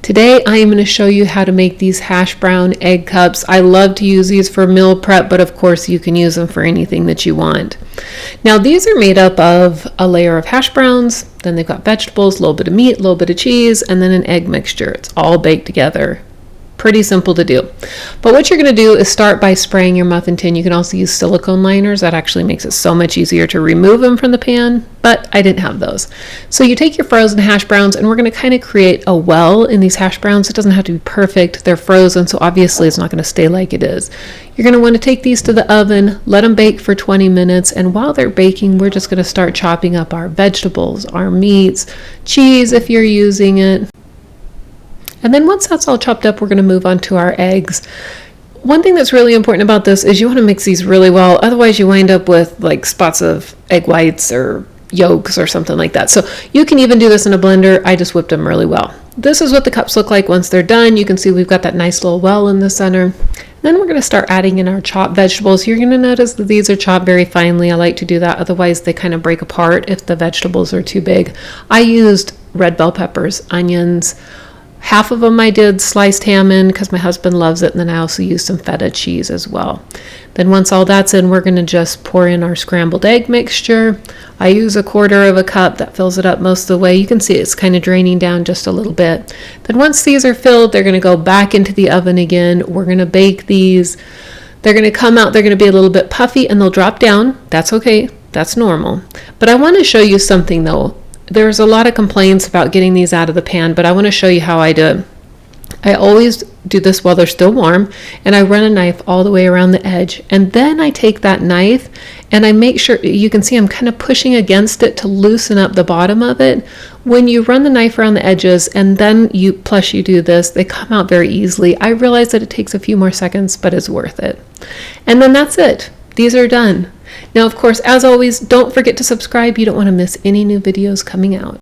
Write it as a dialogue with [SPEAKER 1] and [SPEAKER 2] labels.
[SPEAKER 1] Today I am going to show you how to make these hash brown egg cups. I love to use these for meal prep, but of course you can use them for anything that you want. Now these are made up of a layer of hash browns, then they've got vegetables, a little bit of meat, a little bit of cheese, and then an egg mixture. It's all baked together. Pretty simple to do. But what you're going to do is start by spraying your muffin tin. You can also use silicone liners. That actually makes it so much easier to remove them from the pan, but I didn't have those. So you take your frozen hash browns, and we're going to kind of create a well in these hash browns. It doesn't have to be perfect. They're frozen, so obviously it's not going to stay like it is. You're going to want to take these to the oven, let them bake for 20 minutes, and while they're baking, we're just going to start chopping up our vegetables, our meats, cheese if you're using it. And then once that's all chopped up, we're going to move on to our eggs. One thing that's really important about this is you want to mix these really well. Otherwise, you wind up with like spots of egg whites or yolks or something like that. So you can even do this in a blender. I just whipped them really well. This is what the cups look like once they're done. You can see we've got that nice little well in the center. Then we're going to start adding in our chopped vegetables. You're going to notice that these are chopped very finely. I like to do that. Otherwise, they kind of break apart if the vegetables are too big. I used red bell peppers, onions. Half of them I did sliced ham in because my husband loves it, and then I also used some feta cheese as well. Then once all that's in, we're going to just pour in our scrambled egg mixture. I use 1/4 of a cup. That fills it up most of the way. You can see it's kind of draining down just a little bit. Then once these are filled, they're going to go back into the oven again. We're going to bake these. They're going to come out. They're going to be a little bit puffy, and they'll drop down. That's okay. That's normal. But I want to show you something though. There's a lot of complaints about getting these out of the pan, but I want to show you how I do it. I always do this while they're still warm, and I run a knife all the way around the edge, and then I take that knife and I make sure, you can see I'm kind of pushing against it to loosen up the bottom of it. When you run the knife around the edges and then you do this, they come out very easily. I realize that it takes a few more seconds, but it's worth it. And then that's it. These are done. Now, of course, as always, don't forget to subscribe. You don't want to miss any new videos coming out.